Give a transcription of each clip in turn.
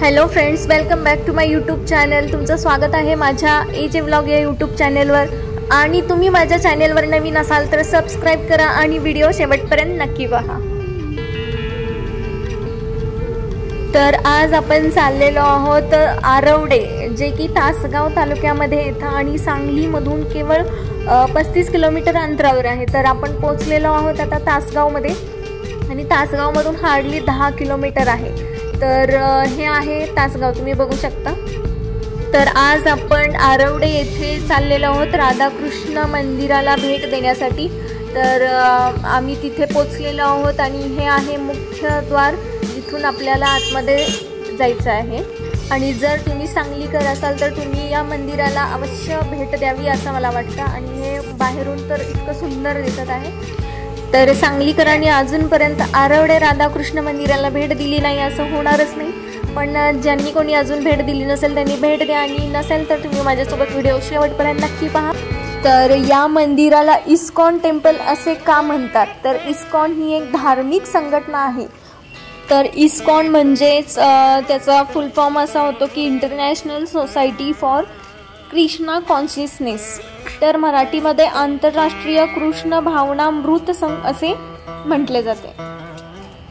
Hello friends, welcome back to my YouTube channel. तुमचं स्वागत आहे माझ्या एजे व्लॉग या यूट्यूब चॅनलवर। आणि तुम्ही माझ्या चॅनलवर नवीन असाल तर सबस्क्राइब करा आणि व्हिडिओ शेवटपर्यंत नक्की पहा। तर आज आपण चाललेलो आहोत आरवडे, जे की तासगाव तालुक्यामध्ये येतं आणि सांगलीमधून केवळ 35 किलोमीटर अंतरावर आहे। तर आपण पोहोचलेलो आहोत आता तासगावमध्ये आणि तासगावमधून हार्डली 10 किलोमीटर आहे। तर हे आहे तासगाव, तुम्ही बघू शकता। तर आज आपण आरवडे येथे चाललेलो आहोत राधाकृष्ण मंदिराला भेट देण्यासाठी। तर आम्ही तिथे पोहोचलेलो आहोत आणि हे आहे मुख्य द्वार, जिथून आपल्याला आतमध्ये जायचं आहे। आणि जर तुम्ही सांगलीकर असाल तर तुम्ही या मंदिराला अवश्य भेट द्यावी असं मला वाटतं। आणि हे बाहेरून तर इतकं सुंदर दिसत आहे। तर सांगलीकरांनी अजूनपर्यंत आरवडे राधाकृष्ण मंदिराला भेट दिली नाही असं होणारच नाही, पण ज्यांनी कोणी अजून भेट दिली नसेल त्यांनी भेट द्या, आणि नसेल तर तुम्ही माझ्यासोबत व्हिडिओ शेवटपर्यंत नक्की पहा। तर या मंदिराला इस्कॉन टेम्पल असे का म्हणतात, तर इस्कॉन ही एक धार्मिक संघटना आहे। तर इस्कॉन म्हणजेच त्याचा फुल फॉर्म असा होतो की international society for Krishna consciousness. तर मराठीमध्ये आंतरराष्ट्रीय कृष्ण भावनामृत संघ असे म्हटले जाते।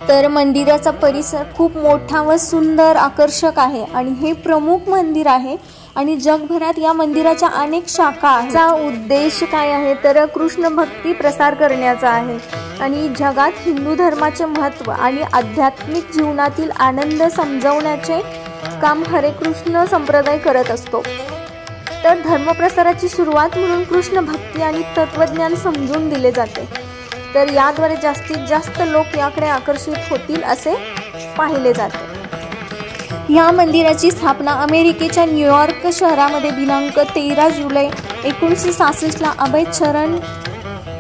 तर मंदिराचा परिसर खूप मोठा व सुंदर आकर्षक आहे आणि हे प्रमुख मंदिर आहे आणि जगभरात या मंदिराच्या अनेक शाखा आहेत। चा उद्देश काय आहे तर कृष्ण भक्ती प्रसार करण्याचा आहे आणि जगात हिंदू धर्माचे महत्त्व आणि आध्यात्मिक जीवनातील आनंद समजवण्याचे काम हरे कृष्ण संप्रदाय करत असतो। तर धर्मप्रसाराची सुरुवात म्हणून कृष्ण भक्ती आणि तत्वज्ञान समजून दिले जाते। तर याद्वारे जास्तीत जास्त लोक याकडे आकर्षित होतील असे पाहिले जाते। या मंदिराची स्थापना अमेरिकेच्या न्यूयॉर्क शहरामध्ये दिनांक 13 जुलै 1966 अभय चरण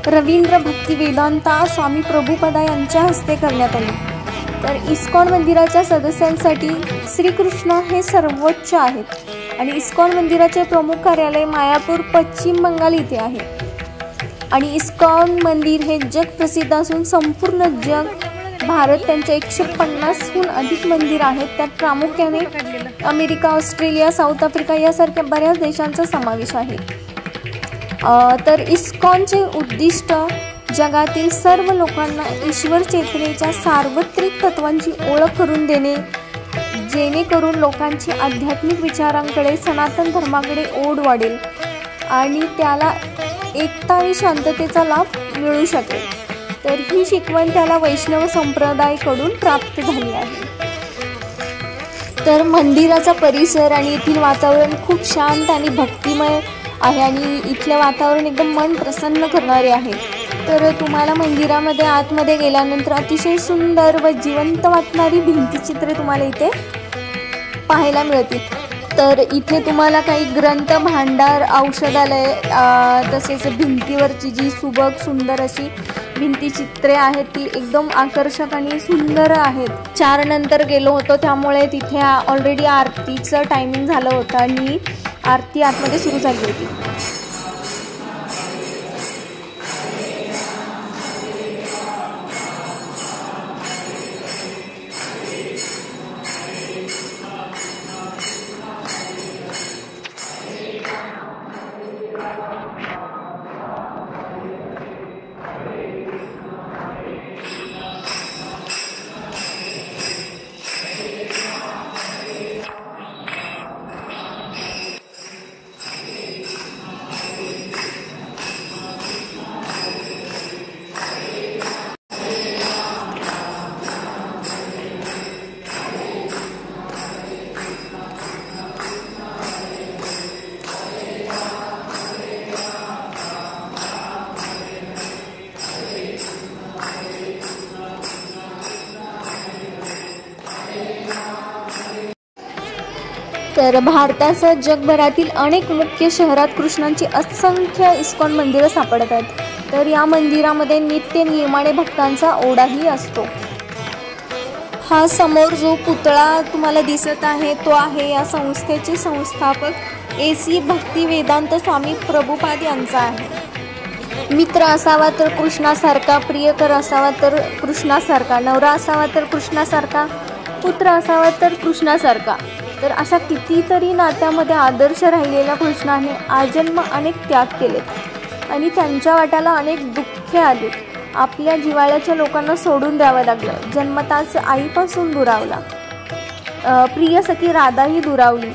रवींद्र भक्ती वेदांता स्वामी प्रभुपदा यांच्या हस्ते करण्यात आली। तर इस्कॉन मंदिराच्या सदस्यांसाठी श्रीकृष्ण हे सर्वोच्च आहेत आणि इस्कॉन मंदिराचे प्रमुख कार्यालय मायापूर पश्चिम बंगाल येथे आहे। आणि इस्कॉन मंदिर हे जग प्रसिद्ध असून संपूर्ण जग भारत त्यांचे 150हून अधिक मंदिर आहेत। त्यात प्रामुख्याने अमेरिका, ऑस्ट्रेलिया, साऊथ आफ्रिका यासारख्या बऱ्याच देशांचा समावेश आहे। तर इस्कॉनचे उद्दिष्ट जगातील सर्व लोकांना ईश्वर चेतनेच्या सार्वत्रिक तत्वांची ओळख करून देणे, जेणेकरून लोकांची आध्यात्मिक विचारांकडे, सनातन धर्माकडे ओढ वाढेल आणि त्याला एकता आणि शांततेचा लाभ मिळू शकेल। तर ही शिकवण त्याला वैष्णव संप्रदायाकडून प्राप्त झाली आहे। तर मंदिराचा परिसर आणि येथील वातावरण खूप शांत आणि भक्तिमय आहे आणि इथले वातावरण एकदम मन प्रसन्न करणारे आहे। तर तुम्हाला मंदिरामध्ये आतमध्ये गेल्यानंतर अतिशय सुंदर व जिवंत वाटणारी भिंतीचित्रे तुम्हाला इथे पाहायला मिळतील। तर इथे तुम्हाला काही ग्रंथ भांडार, औषधालय, तसेच भिंतीवरची जी सुबक सुंदर अशी भिंतीचित्रे आहेत ती एकदम आकर्षक आणि सुंदर आहेत। 4 नंतर गेलो होतो त्यामुळे तिथे ऑलरेडी आरतीचं टायमिंग झालं होतं आणि आरती आतमध्ये सुरू झाली होती। तर भारतासह जगभरातील अनेक मुख्य शहरात कृष्णांची असंख्य इस्कॉन मंदिरं सापडत आहेत। तर या मंदिरामध्ये नित्य नियमाने भक्तांचा ओढाही असतो। हा समोर जो पुतळा तुम्हाला दिसत आहे तो आहे या संस्थेचे संस्थापक AC भक्ती वेदांत स्वामी प्रभुपाद यांचा आहे। मित्र असावा तर कृष्णासारखा, प्रियकर असावा तर कृष्णासारखा, नवरा असावा तर कृष्णासारखा, पुत्र असावा तर कृष्णासारखा. तर अशा कितीतरी नात्यामध्ये आदर्श राहिलेल्या कृष्णाने आजन्म अनेक त्याग केलेत आणि त्यांच्या वाट्याला अनेक दुःखे आली. आपल्या जिव्हाळ्याच्या लोकांना सोडून द्यावं लागलं. जन्मताच आईपासून दुरावला. प्रिय सखी राधाही दुरावली.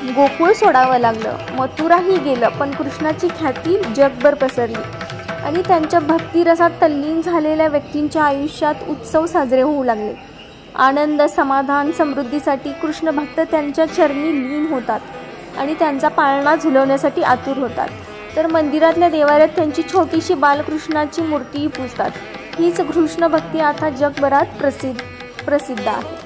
गोकुळ सोडावं लागलं. मथुराही गेलं. पण कृष्णाची ख्याती जगभर पसरली आणि त्यांच्या भक्तिरसात तल्लीन झालेल्या व्यक्तींच्या आयुष्यात उत्सव साजरे होऊ लागले. आनंद, समाधान, समृद्धीसाठी कृष्ण भक्त त्यांच्या चरणी लीन होतात आणि त्यांचा पाळणा झुलवण्यासाठी आतुर होतात. तर मंदिरातल्या देवाऱ्यात त्यांची छोटीशी बालकृष्णाची मूर्तीही पूजतात. हीच कृष्ण भक्ती आता जगभरात प्रसिद्ध आहे.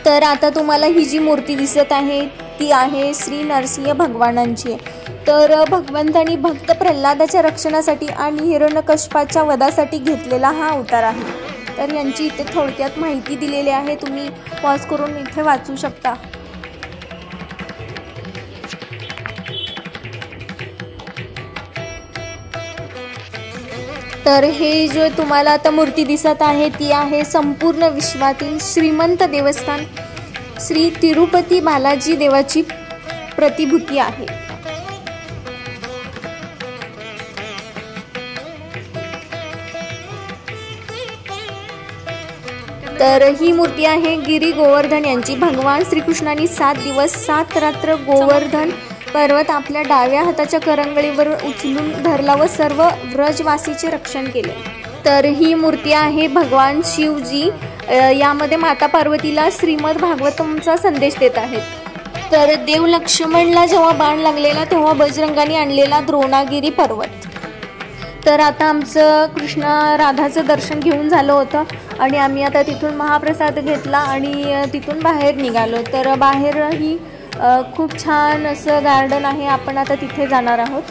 तर आता तुम्हाला ही जी मूर्ती दिसत आहे ती आहे श्री नरसिंह भगवानांची. तर भगवंतांनी भक्त प्रल्हादाच्या रक्षणासाठी आणि हिरण्यकश्यपाच्या वधासाठी घेतलेला हा अवतार आहे. तर यांची इथे थोडक्यात माहिती दिलेली आहे. तुम्ही पॉज करून इथे वाचू शकता. तर हे जो तुम्हाला आता मूर्ती दिसत आहे ती आहे संपूर्ण विश्वातील श्रीमंत देवस्थान श्री तिरुपती बालाजी देवाची प्रतिभूती आहे. तर ही मूर्ती आहे गिरी गोवर्धन यांची. भगवान श्रीकृष्णांनी 7 दिवस 7 रात्र गोवर्धन पर्वत आपल्या डाव्या हाताच्या करंगळीवर उचलून धरला व सर्व व्रजवासीचे रक्षण केले. तर ही मूर्ती आहे भगवान शिवजी. यामध्ये माता पार्वतीला श्रीमद भागवतमचा संदेश देत आहेत. तर देव लक्ष्मणला जेव्हा बाण लागलेला तेव्हा बजरंगाने आणलेला द्रोणागिरी पर्वत. तर आता आमचं कृष्ण राधाचं दर्शन घेऊन झालं होतं आणि आम्ही आता तिथून महाप्रसाद घेतला आणि तिथून बाहेर निघालो. तर बाहेरही खूप छान असं गार्डन आहे. आपण आता तिथे जाणार आहोत.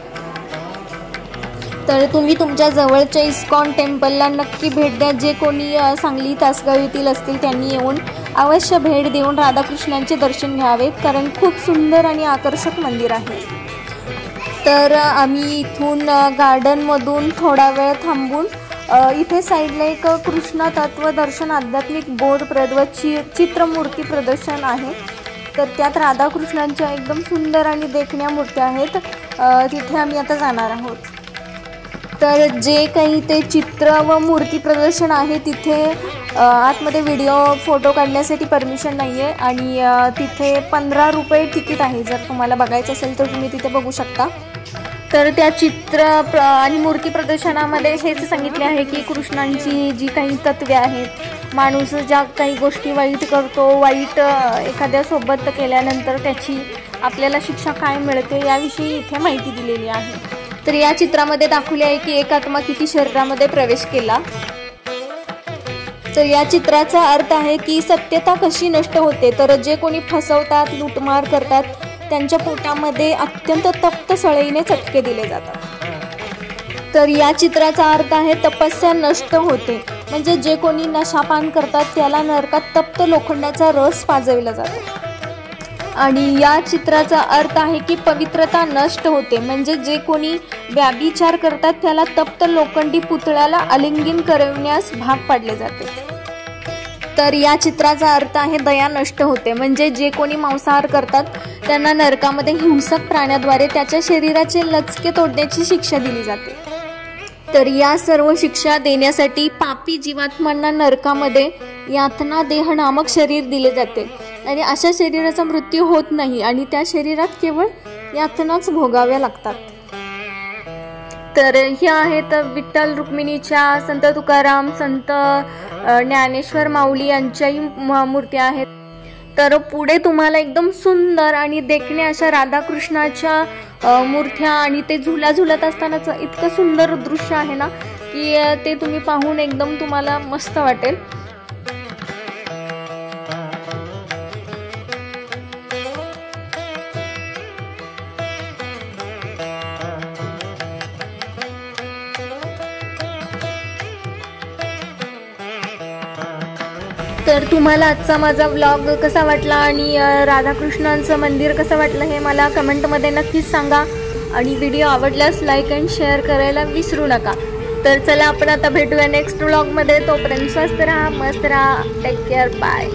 तर तुम्ही तुमच्या जवळच्या इस्कॉन टेम्पलला नक्की भेट द्या. जे कोणी सांगली तासगाव येथील असतील त्यांनी येऊन अवश्य भेट देऊन राधाकृष्णांचे दर्शन घ्यावेत, कारण खूप सुंदर आणि आकर्षक मंदिर आहे. तर आम्ही इथून गार्डनमधून थोडा वेळ थांबून इथे साईडला एक कृष्ण तत्वदर्शन आध्यात्मिक बोधप्रद व चित्रमूर्ती प्रदर्शन आहे. तर त्यात राधाकृष्णांच्या एकदम सुंदर आणि देखण्या मूर्त्या आहेत. तिथे आम्ही आता जाणार आहोत. तर जे काही ते चित्र व मूर्ती प्रदर्शन आहे तिथे आतमध्ये व्हिडिओ फोटो काढण्यासाठी परमिशन नाही आहे आणि तिथे 15 रुपये तिकीट आहे. जर तुम्हाला बघायचं असेल तर तुम्ही तिथे बघू शकता. तर त्या चित्र आणि मूर्ती प्रदर्शनामध्ये हेच सांगितले आहे की कृष्णांची जी काही तत्वे आहेत, माणूस ज्या काही गोष्टी वाईट करतो, वाईट एखाद्यासोबत केल्यानंतर त्याची आपल्याला शिक्षा काय मिळते याविषयी इथे माहिती दिलेली आहे. तर या चित्रामध्ये दाखवले आहे की एक आत्मा किती शरीरामध्ये प्रवेश केला. तर या चित्राचा अर्थ आहे की सत्यता कशी नष्ट होते. तर जे कोणी फसवतात, लूटमार करतात त्यांच्या पोटामध्ये अत्यंत तप्त सळईने चटके दिले जातात. तर या चित्राचा अर्थ आहे तपस्या नष्ट होते. म्हणजे जे कोणी नशापान करतात त्याला नरकात तप्त लोखंडाचा रस पाजविला जातो. आणि या चित्राचा अर्थ आहे की पवित्रता नष्ट होते. म्हणजे जे कोणी व्याभिचार करतात त्याला तप्त लोखंडी पुतळ्याला आलिंगन करविण्यास भाग पाडले जाते. तर या चित्राचा अर्थ आहे दया नष्ट होते. म्हणजे जे कोणी मांसाहार करतात त्यांना नरकामध्ये हिंसक प्राण्याद्वारे त्याच्या शरीराचे लचके तोडण्याची शिक्षा दिली जाते. तर या सर्व शिक्षा देण्यासाठी पापी जीवात्म्यांना नरकामध्ये यातना देह नामक शरीर दिले जाते आणि अशा शरीराचा मृत्यू होत नाही आणि त्या शरीरात केवळ यातनाच भोगाव्या लागतात. तर ह्या आहेत विठ्ठल रुक्मिणीच्या, संत तुकाराम, संत ज्ञानेश्वर माऊली यांच्याही मूर्त्या आहेत. तर पुढे तुम्हाला एकदम सुंदर आणि देखण्या अशा राधाकृष्णाच्या मूर्त्या आणि ते झुला झुलत असतानाचं इतकं सुंदर दृश्य आहे ना की ते तुम्ही पाहून एकदम तुम्हाला मस्त वाटेल. तर तुम्हाला आजचा माझा व्लॉग कसा वाटला आणि राधाकृष्णांचं मंदिर कसं वाटलं हे मला कमेंटमध्ये नक्कीच सांगा आणि व्हिडिओ आवडल्यास लाईक अँड शेअर करायला विसरू नका। तर चला आपण आता भेटूया नेक्स्ट व्लॉगमध्ये। तोपर्यंत स्वस्त राहा, मस्त राहा, टेक केअर, बाय।